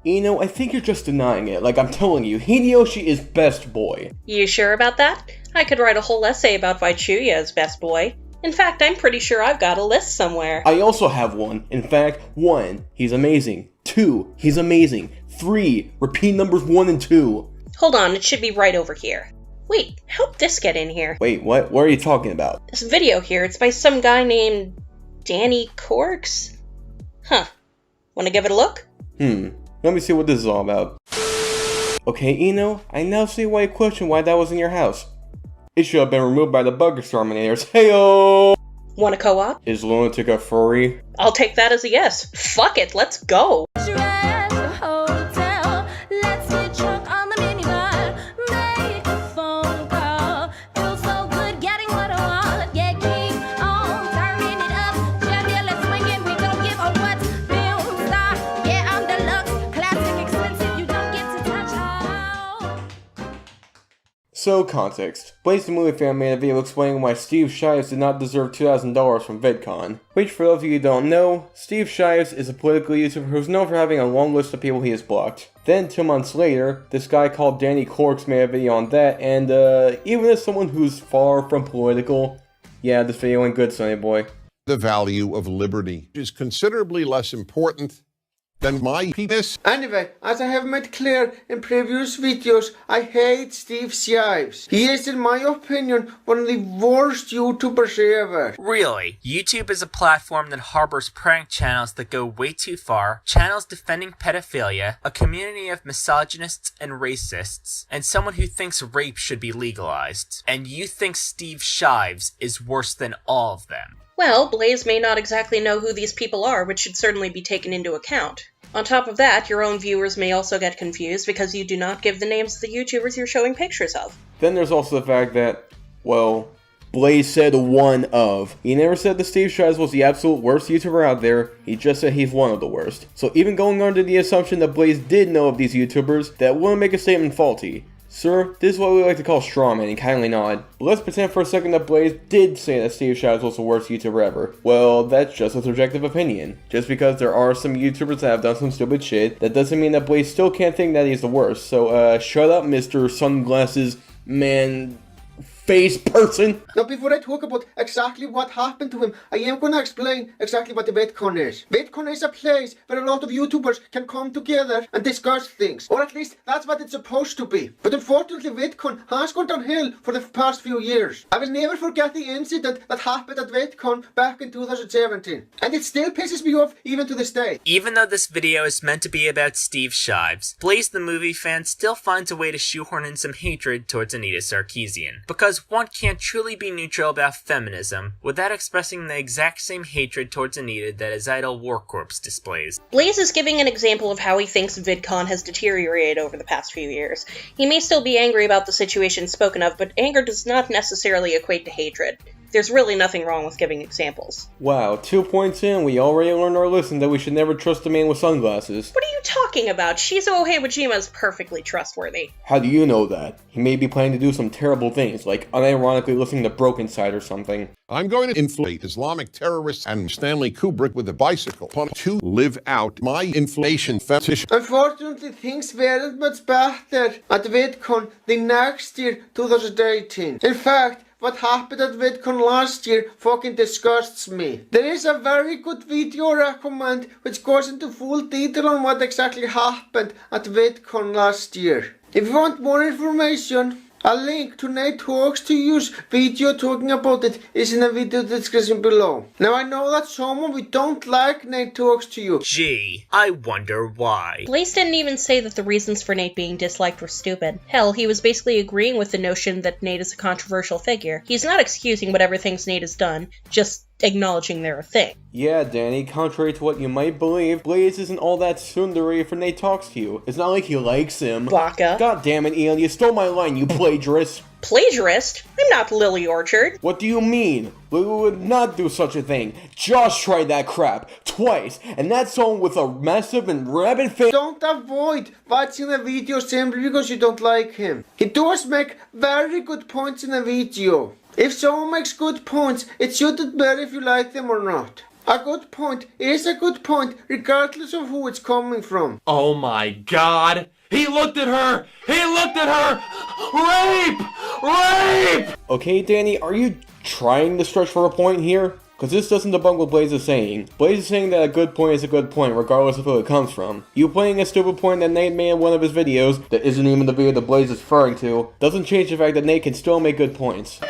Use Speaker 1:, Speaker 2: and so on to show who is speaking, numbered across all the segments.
Speaker 1: Eno, I think you're just denying it. Like I'm telling you, Hideyoshi is best boy.
Speaker 2: You sure about that? I could write a whole essay about why Chuya is best boy. In fact, I'm pretty sure I've got a list somewhere.
Speaker 1: I also have one. In fact, 1, he's amazing. 2, he's amazing. 3, repeat numbers 1 and 2.
Speaker 2: Hold on, it should be right over here. Wait, how'd this get in here?
Speaker 1: Wait, what? What are you talking about?
Speaker 2: This video here, it's by some guy named Danny Korcz? Huh. Wanna give it a look?
Speaker 1: Let me see what this is all about. Okay, Eno, I now see why you question why that was in your house. It should have been removed by the bug exterminators. Heyo!
Speaker 2: Wanna co-op?
Speaker 1: Is Lunatic a furry?
Speaker 2: I'll take that as a yes. Fuck it, let's go!
Speaker 1: So, context. Blaze the movie fan made a video explaining why Steve Shives did not deserve $2,000 from VidCon. Which, for those of you who don't know, Steve Shives is a political YouTuber who's known for having a long list of people he has blocked. Then, 2 months later, this guy called Danny Korcz made a video on that, and even as someone who's far from political, yeah, this video went good, sonny boy.
Speaker 3: The value of liberty is considerably less important than my penis.
Speaker 4: Anyway, as I have made clear in previous videos, I hate Steve Shives. He is, in my opinion, one of the worst YouTubers ever.
Speaker 5: Really, YouTube is a platform that harbors prank channels that go way too far, channels defending pedophilia, a community of misogynists and racists, and someone who thinks rape should be legalized. And you think Steve Shives is worse than all of them.
Speaker 2: Well, Blaze may not exactly know who these people are, which should certainly be taken into account. On top of that, your own viewers may also get confused because you do not give the names of the YouTubers you're showing pictures of.
Speaker 1: Then there's also the fact that, well, Blaze said one of. He never said that Steve Shives was the absolute worst YouTuber out there, he just said he's one of the worst. So even going under the assumption that Blaze did know of these YouTubers, that wouldn't make a statement faulty. Sir, this is what we like to call strawmanning, kindly nod. But let's pretend for a second that Blaze did say that Steve Shives was the worst YouTuber ever. Well, that's just a subjective opinion. Just because there are some YouTubers that have done some stupid shit, that doesn't mean that Blaze still can't think that he's the worst. So, shut up, Mr. Sunglasses Man face person.
Speaker 4: Now, before I talk about exactly what happened to him, I am going to explain exactly what the VidCon is. VidCon is a place where a lot of YouTubers can come together and discuss things. Or at least, that's what it's supposed to be. But unfortunately, VidCon has gone downhill for the past few years. I will never forget the incident that happened at VidCon back in 2017. And it still pisses me off even to this day.
Speaker 5: Even though this video is meant to be about Steve Shives, Blaze the movie fan still finds a way to shoehorn in some hatred towards Anita Sarkeesian. Because one can't truly be neutral about feminism without expressing the exact same hatred towards Anita that his idol Korcz displays.
Speaker 2: Blaze is giving an example of how he thinks VidCon has deteriorated over the past few years. He may still be angry about the situation spoken of, but anger does not necessarily equate to hatred. There's really nothing wrong with giving examples.
Speaker 1: Wow, 2 points in, we already learned our lesson that we should never trust a man with sunglasses.
Speaker 2: What are you talking about? Shizuo Heiwajima is perfectly trustworthy.
Speaker 1: How do you know that? He may be planning to do some terrible things, like unironically listening to Broken Side or something.
Speaker 3: I'm going to inflate Islamic terrorists and Stanley Kubrick with a bicycle to live out my inflation fetish.
Speaker 4: Unfortunately, things weren't much better at VidCon the next year, 2018. In fact, what happened at VidCon last year fucking disgusts me. There is a very good video I recommend which goes into full detail on what exactly happened at VidCon last year. If you want more information, a link to Nate Talks to You's video talking about it is in the video description below. Now I know that some of you don't like Nate Talks to You.
Speaker 5: Gee, I wonder why.
Speaker 2: Blaze didn't even say that the reasons for Nate being disliked were stupid. Hell, he was basically agreeing with the notion that Nate is a controversial figure. He's not excusing whatever things Nate has done, just acknowledging they're a thing.
Speaker 1: Yeah, Danny, contrary to what you might believe, Blaze isn't all that tsundere for Nate Talks to You. It's not like he likes him.
Speaker 2: Baka.
Speaker 1: God damn it, Ian, you stole my line, you plagiarist.
Speaker 2: Plagiarist? I'm not Lily Orchard.
Speaker 1: What do you mean? Lily would not do such a thing. Josh tried that crap twice, and that's someone with a massive and rabid fan.
Speaker 4: Don't avoid watching the video simply because you don't like him. He does make very good points in the video. If someone makes good points, it shouldn't matter if you like them or not. A good point is a good point, regardless of who it's coming from.
Speaker 6: Oh my god! He looked at her! He looked at her! Rape! Rape!
Speaker 1: Okay, Danny, are you trying to stretch for a point here? Because this doesn't debunk what Blaze is saying. Blaze is saying that a good point is a good point, regardless of who it comes from. You playing a stupid point that Nate made in one of his videos, that isn't even the video that Blaze is referring to, doesn't change the fact that Nate can still make good points.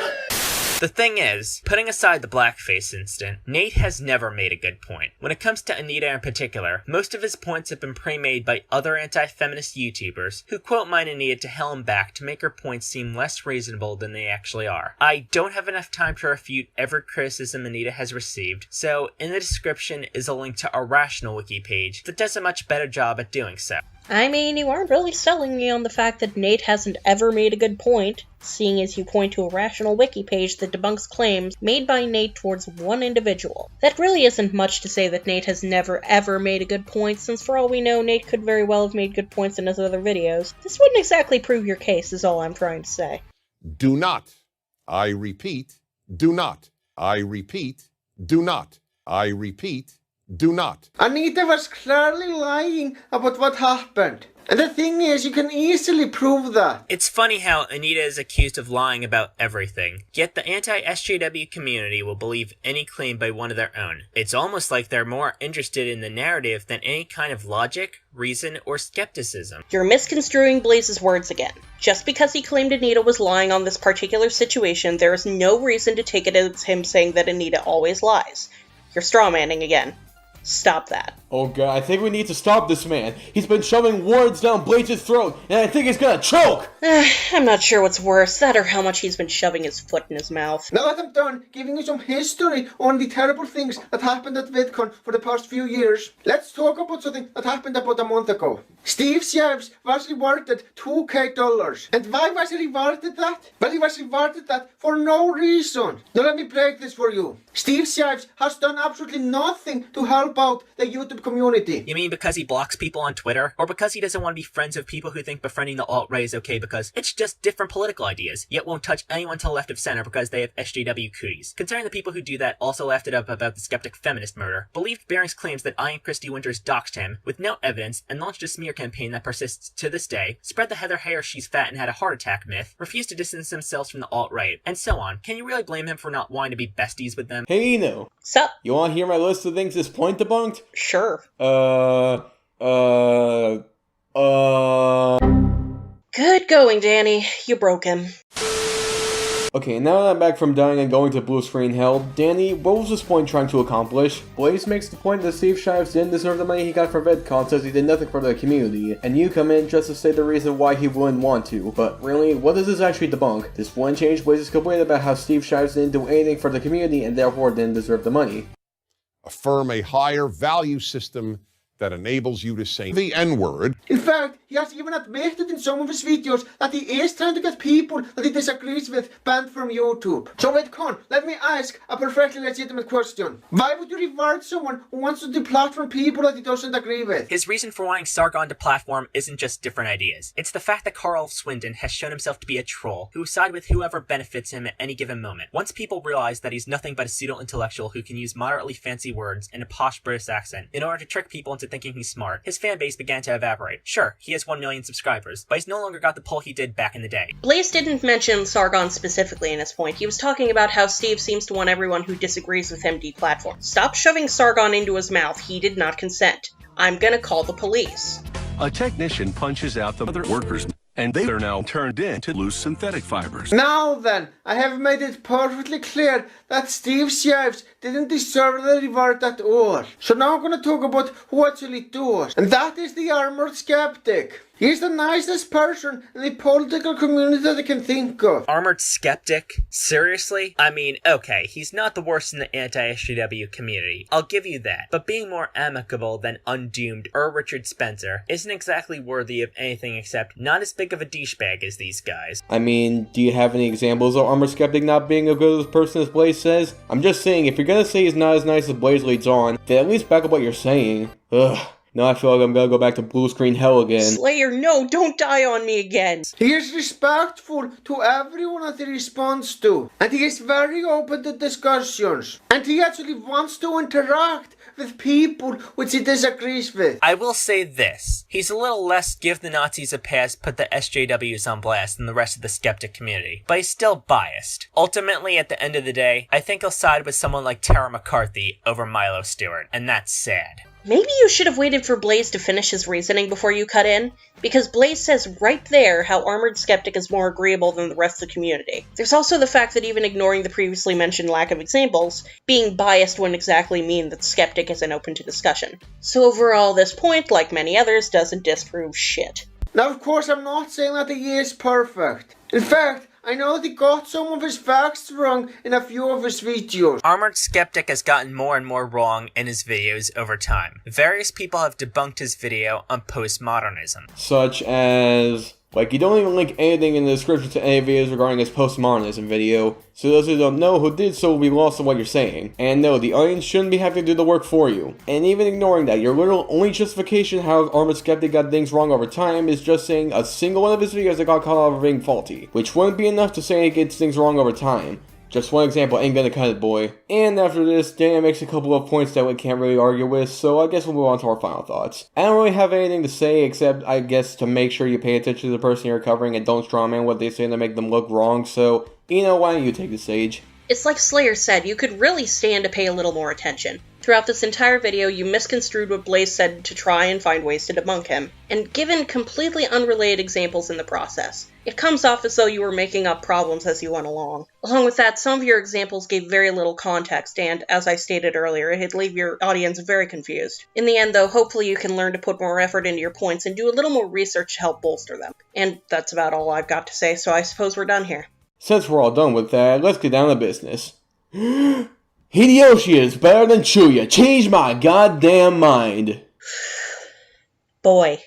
Speaker 5: The thing is, putting aside the blackface incident, Nate has never made a good point. When it comes to Anita in particular, most of his points have been pre-made by other anti-feminist YouTubers who quote mine Anita to hell and back to make her points seem less reasonable than they actually are. I don't have enough time to refute every criticism Anita has received, so in the description is a link to a Rational Wiki page that does a much better job at doing so.
Speaker 2: I mean, you aren't really selling me on the fact that Nate hasn't ever made a good point, seeing as you point to a Rational Wiki page that debunks claims made by Nate towards one individual. That really isn't much to say that Nate has never ever made a good point, since for all we know, Nate could very well have made good points in his other videos. This wouldn't exactly prove your case, is all I'm trying to say.
Speaker 3: Do not. I repeat, do not. I repeat, do not. I repeat, do not.
Speaker 4: Anita was clearly lying about what happened. And the thing is, you can easily prove that.
Speaker 5: It's funny how Anita is accused of lying about everything, yet the anti-SJW community will believe any claim by one of their own. It's almost like they're more interested in the narrative than any kind of logic, reason, or skepticism.
Speaker 2: You're misconstruing Blaze's words again. Just because he claimed Anita was lying on this particular situation, there is no reason to take it as him saying that Anita always lies. You're strawmanning again. Stop that.
Speaker 1: Oh god, I think we need to stop this man. He's been shoving words down Blaze's throat, and I think he's gonna choke!
Speaker 2: I'm not sure what's worse, that or how much he's been shoving his foot in his mouth.
Speaker 4: Now that I'm done giving you some history on the terrible things that happened at VidCon for the past few years, let's talk about something that happened about a month ago. Steve Shives was rewarded $2,000. And why was he rewarded that? Well, he was rewarded that for no reason. Now let me break this for you. Steve Shives has done absolutely nothing to help out the YouTube community.
Speaker 5: You mean because he blocks people on Twitter? Or because he doesn't want to be friends with people who think befriending the alt-right is okay because it's just different political ideas, yet won't touch anyone to the left of center because they have SJW cooties? Considering the people who do that also laughed it up about the skeptic feminist murder, believed Bering's claims that I and Christy Winters doxed him with no evidence, and launched a smear campaign that persists to this day, spread the Heather Heyer she's fat and had a heart attack myth, refused to distance themselves from the alt-right, and so on. Can you really blame him for not wanting to be besties with them?
Speaker 1: Hey, Eno.
Speaker 2: Sup?
Speaker 1: You wanna hear my list of things this point debunked?
Speaker 2: Sure. Good going, Danny. You broke him.
Speaker 1: Okay, now that I'm back from dying and going to blue screen hell, Danny, what was this point trying to accomplish? Blaze makes the point that Steve Shives didn't deserve the money he got for VidCon, says he did nothing for the community, and you come in just to say the reason why he wouldn't want to. But really, what does this actually debunk? This one change Blaze's complaint about how Steve Shives didn't do anything for the community and therefore didn't deserve the money.
Speaker 3: Affirm a higher value system that enables you to say the N-word.
Speaker 4: In fact, he has even admitted in some of his videos that he is trying to get people that he disagrees with banned from YouTube. So VidCon, let me ask a perfectly legitimate question. Why would you reward someone who wants to deplatform people that he doesn't agree with?
Speaker 5: His reason for wanting Sargon to platform isn't just different ideas. It's the fact that Carl Swindon has shown himself to be a troll who will side with whoever benefits him at any given moment. Once people realize that he's nothing but a pseudo-intellectual who can use moderately fancy words and a posh British accent in order to trick people into thinking he's smart, his fan base began to evaporate. Sure, he has 1 million subscribers, but he's no longer got the pull he did back in the day.
Speaker 2: Blaze didn't mention Sargon specifically in his point. He was talking about how Steve seems to want everyone who disagrees with him deplatformed. Stop shoving Sargon into his mouth. He did not consent. I'm gonna call the police.
Speaker 7: A technician punches out the other workers, and they are now turned into loose synthetic fibers.
Speaker 4: Now then, I have made it perfectly clear that Steve Shives didn't deserve the reward at all. So now I'm gonna talk about who actually does, and that is the Armored Skeptic. He's the nicest person in the political community that I can think of.
Speaker 5: Armored Skeptic? Seriously? I mean, okay, he's not the worst in the anti-SJW community, I'll give you that, but being more amicable than undoomed Richard Spencer isn't exactly worthy of anything except not as big of a douchebag as these guys.
Speaker 1: I mean, do you have any examples of Armored Skeptic not being as good as person as Blaze says? I'm just saying, if you're gonna say he's not as nice as Blaze leads on, then at least back up what you're saying. Ugh. Now I feel like I'm gonna go back to blue screen hell again.
Speaker 2: Slayer, no, don't die on me again.
Speaker 4: He is respectful to everyone that he responds to, and he is very open to discussions, and he actually wants to interact with people which he disagrees with.
Speaker 5: I will say this. He's a little less give the Nazis a pass, put the SJWs on blast than the rest of the skeptic community, but he's still biased. Ultimately, at the end of the day, I think he'll side with someone like Tara McCarthy over Milo Stewart, and that's sad.
Speaker 2: Maybe you should have waited for Blaze to finish his reasoning before you cut in, because Blaze says right there how Armored Skeptic is more agreeable than the rest of the community. There's also the fact that even ignoring the previously mentioned lack of examples, being biased wouldn't exactly mean that Skeptic isn't open to discussion. So overall, this point, like many others, doesn't disprove shit.
Speaker 4: Now, of course, I'm not saying that he is perfect. In fact, I know that he got some of his facts wrong in a few of his videos.
Speaker 5: Armored Skeptic has gotten more and more wrong in his videos over time. Various people have debunked his video on postmodernism.
Speaker 1: Such as, like, you don't even link anything in the description to any videos regarding his postmodernism video, so those who don't know who did so will be lost in what you're saying. And no, the audience shouldn't be having to do the work for you. And even ignoring that, your literal only justification how Armored Skeptic got things wrong over time is just saying a single one of his videos that got caught out for being faulty, which wouldn't be enough to say he gets things wrong over time. Just one example ain't gonna cut it, boy. And after this, Dan makes a couple of points that we can't really argue with, so I guess we'll move on to our final thoughts. I don't really have anything to say except, I guess, to make sure you pay attention to the person you're covering and don't strawman what they say to make them look wrong, so, why don't you take the stage?
Speaker 2: It's like Slayer said, you could really stand to pay a little more attention. Throughout this entire video, you misconstrued what Blaze said to try and find ways to debunk him, and given completely unrelated examples in the process. It comes off as though you were making up problems as you went along. Along with that, some of your examples gave very little context, and, as I stated earlier, it'd leave your audience very confused. In the end, though, hopefully you can learn to put more effort into your points and do a little more research to help bolster them. And that's about all I've got to say, so I suppose we're done here.
Speaker 1: Since we're all done with that, let's get down to business. Hideyoshi is better than Chuya. Change my goddamn mind.
Speaker 2: Boy.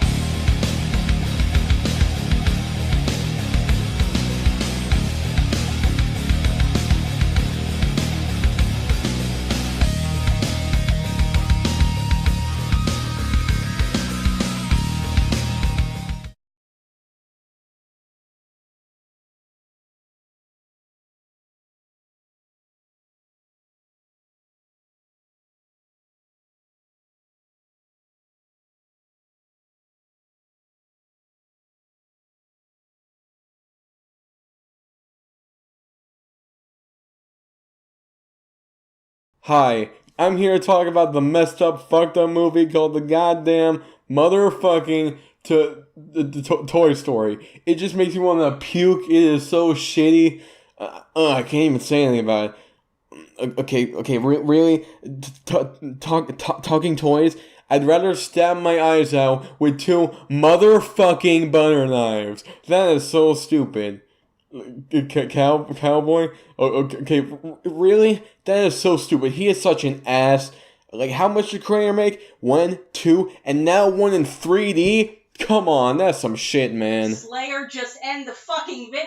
Speaker 1: Hi, I'm here to talk about the messed up, fucked up movie called the goddamn motherfucking Toy Story. It just makes me want to puke. It is so shitty. I can't even say anything about it. Okay, really? Talking toys? I'd rather stab my eyes out with 2 motherfucking butter knives. That is so stupid. Cowboy? Okay, really? That is so stupid. He is such an ass. Like, how much did Kramer make? 1, 2, and now 1 in 3D? Come on, that's some shit, man.
Speaker 2: Slayer, just end the fucking video.